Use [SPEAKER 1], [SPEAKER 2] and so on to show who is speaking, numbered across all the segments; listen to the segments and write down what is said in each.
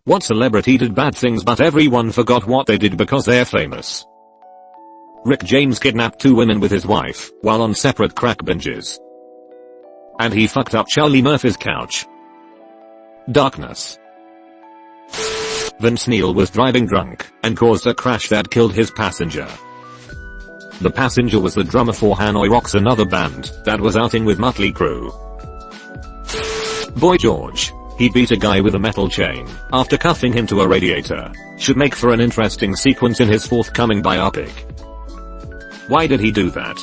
[SPEAKER 1] What celebrity did bad things but everyone forgot what they did because they're famous? Rick James kidnapped 2 women with his wife while on separate crack binges. And he fucked up Charlie Murphy's couch. Darkness. Vince Neil was driving drunk and caused a crash that killed his passenger. The passenger was the drummer for Hanoi Rocks, another band that was outing with Mötley Crüe. Boy George. He beat a guy with a metal chain after cuffing him to a radiator. Should make for an interesting sequence in his forthcoming biopic. Why did he do that?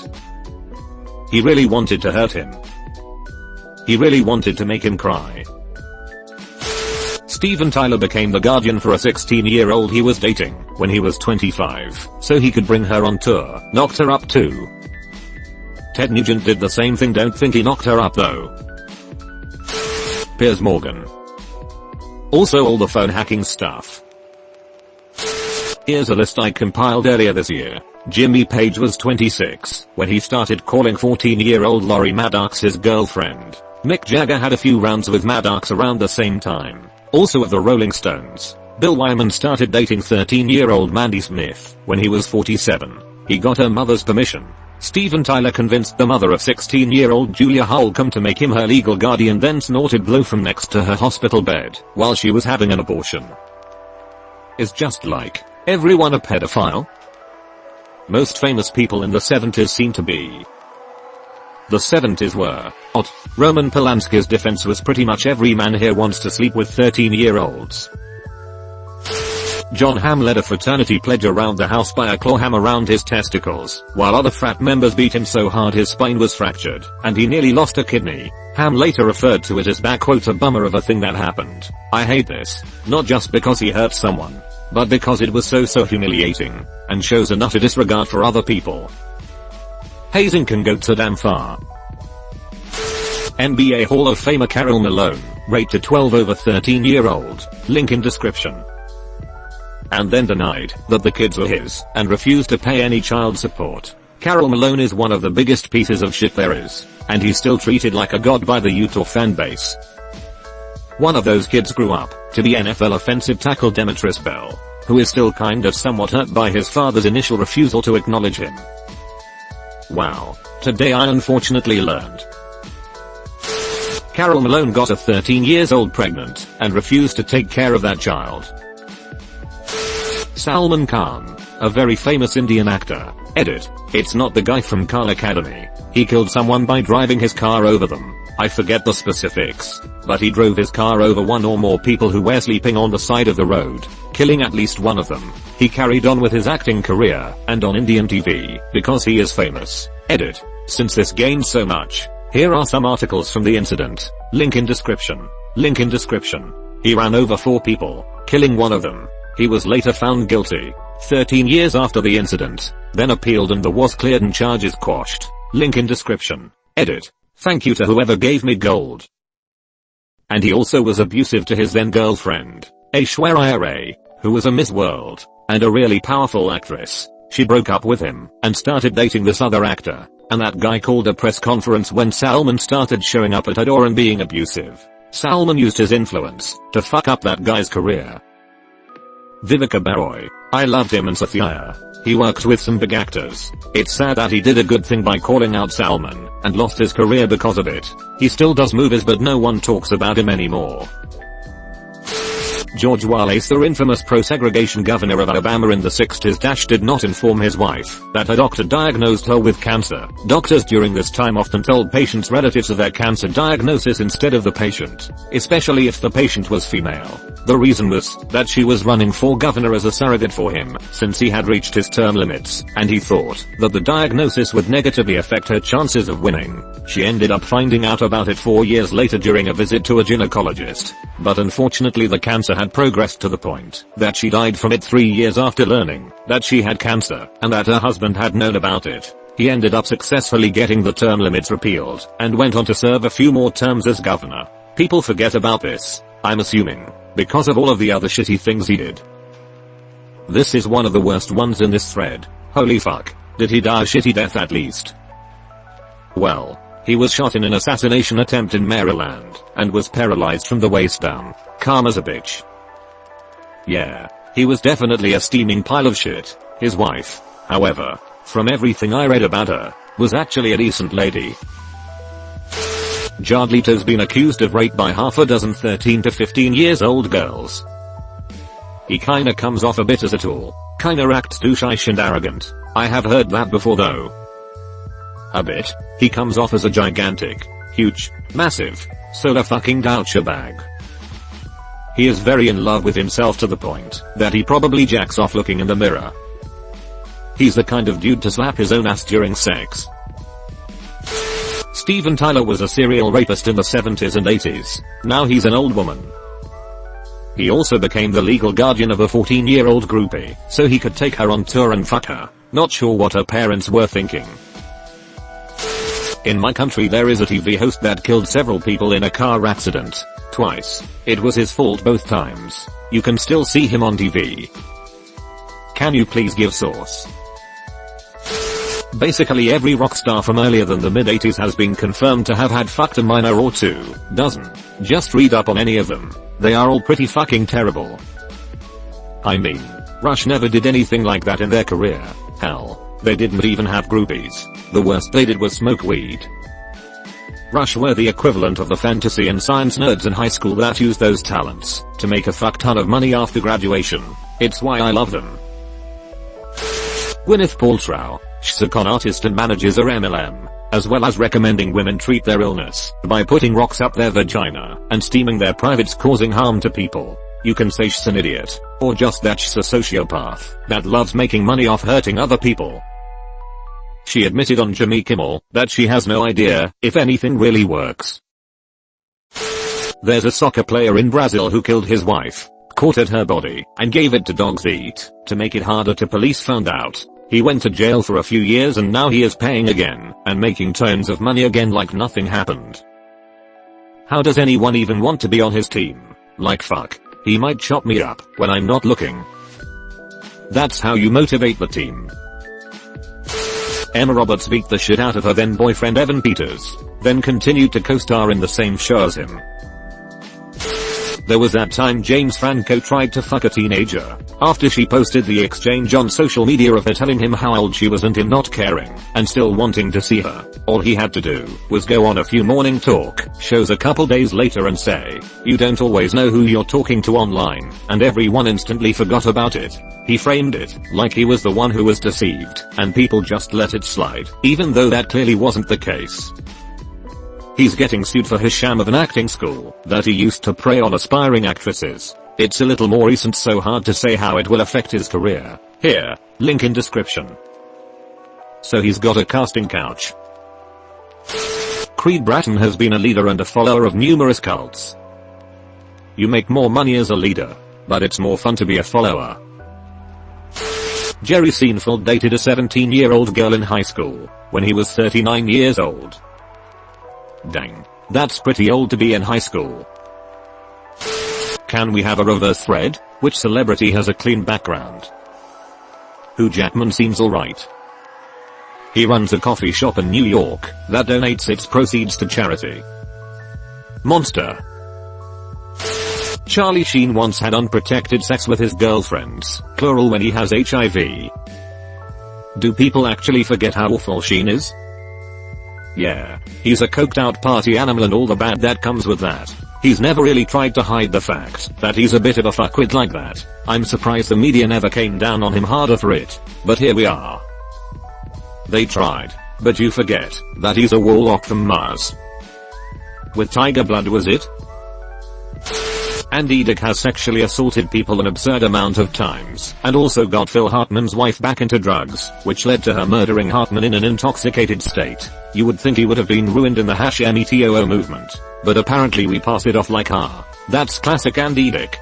[SPEAKER 1] He really wanted to hurt him. He really wanted to make him cry. Steven Tyler became the guardian for a 16-year-old he was dating when he was 25, so he could bring her on tour. Knocked her up too. Ted Nugent did the same thing, don't think he knocked her up though. Piers Morgan. Also all the phone hacking stuff. Here's a list I compiled earlier this year. Jimmy Page was 26 when he started calling 14-year-old Laurie Maddox his girlfriend. Mick Jagger had a few rounds with Maddox around the same time. Also of the Rolling Stones, Bill Wyman started dating 13-year-old Mandy Smith when he was 47. He got her mother's permission. Steven Tyler convinced the mother of 16-year-old Julia Holcomb to make him her legal guardian, then snorted blow from next to her hospital bed while she was having an abortion. Is just like everyone a pedophile? Most famous people in the 70s seem to be. The 70s were hot. Roman Polanski's defense was pretty much every man here wants to sleep with 13-year-olds. John Hamm led a fraternity pledge around the house by a claw hammer around his testicles, while other frat members beat him so hard his spine was fractured, and he nearly lost a kidney. Hamm later referred to it as a bummer of a thing that happened. I hate this, not just because he hurt someone, but because it was so humiliating, and shows an utter disregard for other people. Hazing can go so damn far. NBA Hall of Famer Karl Malone, raped a 12 over 13-year-old, link in description. And then denied that the kids were his, and refused to pay any child support. Karl Malone is one of the biggest pieces of shit there is, and he's still treated like a god by the Utah fan base. One of those kids grew up to be NFL offensive tackle Demetrius Bell, who is still kind of somewhat hurt by his father's initial refusal to acknowledge him. Wow. Today I unfortunately learned. Karl Malone got a 13-year-old pregnant and refused to take care of that child. Salman Khan, a very famous Indian actor. Edit. It's not the guy from Khan Academy. He killed someone by driving his car over them. I forget the specifics, but he drove his car over one or more people who were sleeping on the side of the road, killing at least one of them. He carried on with his acting career and on Indian TV because he is famous. Edit. Since this gained so much, here are some articles from the incident. Link in description. Link in description. He ran over 4 people, killing one of them. He was later found guilty 13 years after the incident, then appealed and was cleared and charges quashed. Link in description. Edit. Thank you to whoever gave me gold. And he also was abusive to his then girlfriend, Aishwarya Rai, who was a Miss World and a really powerful actress. She broke up with him and started dating this other actor, and that guy called a press conference when Salman started showing up at her door and being abusive. Salman used his influence to fuck up that guy's career. Vivek Oberoi. I loved him and Sathya. He worked with some big actors. It's sad that he did a good thing by calling out Salman and lost his career because of it. He still does movies but no one talks about him anymore. George Wallace, the infamous pro-segregation governor of Alabama in the 60s, did not inform his wife that a doctor diagnosed her with cancer. Doctors during this time often told patients' relatives of their cancer diagnosis instead of the patient, especially if the patient was female. The reason was that she was running for governor as a surrogate for him since he had reached his term limits, and he thought that the diagnosis would negatively affect her chances of winning. She ended up finding out about it 4 years later during a visit to a gynecologist, but unfortunately the cancer had progressed to the point that she died from it 3 years after learning that she had cancer and that her husband had known about it. He ended up successfully getting the term limits repealed and went on to serve a few more terms as governor. People forget about this, I'm assuming, because of all of the other shitty things he did. This is one of the worst ones in this thread. Holy fuck, did he die a shitty death at least? Well, he was shot in an assassination attempt in Maryland and was paralyzed from the waist down. Calm as a bitch. Yeah, he was definitely a steaming pile of shit. His wife, however, from everything I read about her, was actually a decent lady. Jared Leto's been accused of rape by half a dozen 13 to 15 years old girls. He kinda comes off a bit as a tool, kinda acts douche-ish and arrogant. I have heard that before though. A bit. He comes off as a gigantic, huge, massive, soda fucking douchebag. He is very in love with himself to the point that he probably jacks off looking in the mirror. He's the kind of dude to slap his own ass during sex. Steven Tyler was a serial rapist in the 70s and 80s. Now he's an old woman. He also became the legal guardian of a 14-year-old groupie, so he could take her on tour and fuck her. Not sure what her parents were thinking. In my country there is a TV host that killed several people in a car accident. Twice. It was his fault both times. You can still see him on TV. Can you please give source? Basically every rock star from earlier than the mid-80s has been confirmed to have had fucked a minor or two. Dozen. Just read up on any of them. They are all pretty fucking terrible. I mean, Rush never did anything like that in their career. Hell, they didn't even have groupies. The worst they did was smoke weed. Rush were the equivalent of the fantasy and science nerds in high school that used those talents to make a fuck ton of money after graduation. It's why I love them. Gwyneth Paltrow, she's a con artist and manages her MLM, as well as recommending women treat their illness by putting rocks up their vagina and steaming their privates causing harm to people. You can say she's an idiot, or just that she's a sociopath that loves making money off hurting other people. She admitted on Jimmy Kimmel that she has no idea if anything really works. There's a soccer player in Brazil who killed his wife, quartered her body, and gave it to dogs to eat to make it harder to police found out. He went to jail for a few years and now he is paying again and making tons of money again like nothing happened. How does anyone even want to be on his team? Like fuck. He might chop me up when I'm not looking. That's how you motivate the team. Emma Roberts beat the shit out of her then boyfriend Evan Peters, then continued to co-star in the same show as him. There was that time James Franco tried to fuck a teenager after she posted the exchange on social media of her telling him how old she was and him not caring and still wanting to see her. All he had to do was go on a few morning talk shows a couple days later and say, "You don't always know who you're talking to online," and everyone instantly forgot about it. He framed it like he was the one who was deceived and people just let it slide, even though that clearly wasn't the case. He's getting sued for his sham of an acting school that he used to prey on aspiring actresses. It's a little more recent so hard to say how it will affect his career. Here, link in description. So he's got a casting couch. Creed Bratton has been a leader and a follower of numerous cults. You make more money as a leader, but it's more fun to be a follower. Jerry Seinfeld dated a 17-year-old girl in high school when he was 39 years old. Dang. That's pretty old to be in high school. Can we have a reverse thread? Which celebrity has a clean background? Hugh Jackman seems alright. He runs a coffee shop in New York that donates its proceeds to charity. Monster. Charlie Sheen once had unprotected sex with his girlfriends, plural, when he has HIV. Do people actually forget how awful Sheen is? Yeah, he's a coked out party animal and all the bad that comes with that. He's never really tried to hide the fact that he's a bit of a fuckwit like that. I'm surprised the media never came down on him harder for it. But here we are. They tried. But you forget that he's a warlock from Mars. With tiger blood, was it? Andy Dick has sexually assaulted people an absurd amount of times, and also got Phil Hartman's wife back into drugs, which led to her murdering Hartman in an intoxicated state. You would think he would have been ruined in the #METOO movement, but apparently we pass it off like that's classic Andy Dick.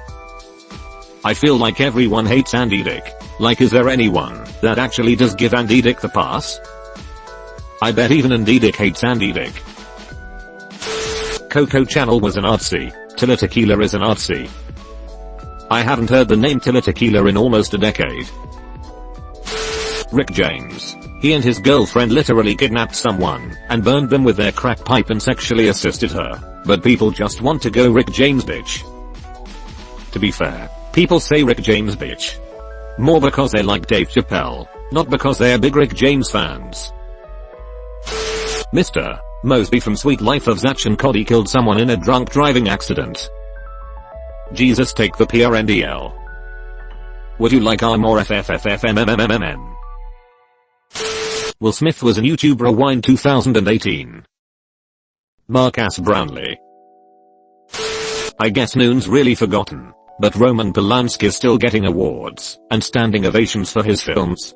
[SPEAKER 1] I feel like everyone hates Andy Dick. Like, is there anyone that actually does give Andy Dick the pass? I bet even Andy Dick hates Andy Dick. Coco Chanel was an artsy. Tila Tequila is an artsy. I haven't heard the name Tila Tequila in almost a decade. Rick James. He and his girlfriend literally kidnapped someone and burned them with their crack pipe and sexually assisted her. But people just want to go Rick James bitch. To be fair, People say Rick James bitch. More because they like Dave Chappelle, not because they are big Rick James fans. Mr. Mosby from Sweet Life of Zach and Cody killed someone in a drunk driving accident. Jesus take the PRNDL. Would you like R more FFFFMMMMM? Will Smith was in YouTube Rewind 2018. Marcus Brownlee. I guess Noon's really forgotten, but Roman Polanski is still getting awards and standing ovations for his films.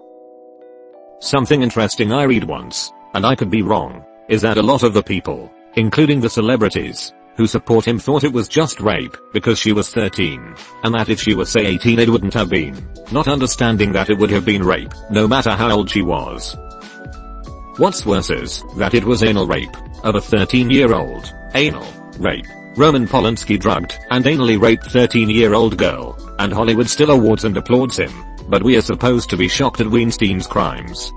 [SPEAKER 1] Something interesting I read once, and I could be wrong, is that a lot of the people, including the celebrities, who support him thought it was just rape because she was 13, and that if she was say 18 it wouldn't have been, not understanding that it would have been rape, no matter how old she was. What's worse is that it was anal rape of a 13-year-old. Anal rape. Roman Polanski drugged and anally raped 13-year-old girl, and Hollywood still awards and applauds him, but we are supposed to be shocked at Weinstein's crimes.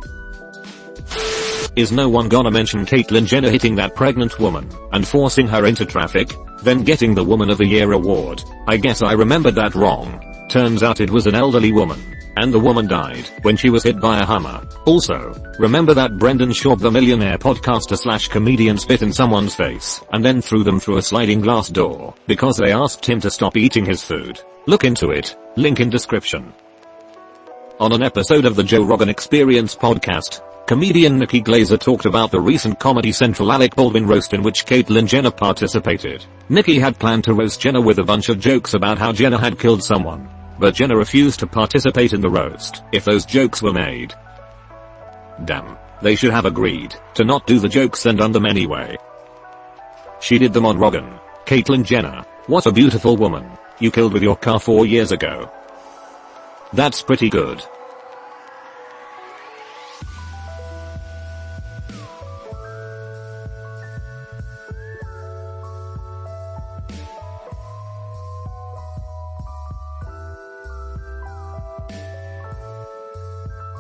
[SPEAKER 1] Is no one gonna mention Caitlyn Jenner hitting that pregnant woman and forcing her into traffic, then getting the Woman of the Year award? I guess I remembered that wrong. Turns out it was an elderly woman, and the woman died when she was hit by a Hummer. Also, remember that Brendan Schaub the millionaire podcaster / comedian spit in someone's face and then threw them through a sliding glass door because they asked him to stop eating his food? Look into it, link in description. On an episode of the Joe Rogan Experience podcast, comedian Nikki Glazer talked about the recent Comedy Central Alec Baldwin roast in which Caitlyn Jenner participated. Nikki had planned to roast Jenner with a bunch of jokes about how Jenner had killed someone, but Jenner refused to participate in the roast if those jokes were made. Damn, they should have agreed to not do the jokes and done them anyway. She did them on Rogan. Caitlyn Jenner, what a beautiful woman you killed with your car 4 years ago. That's pretty good.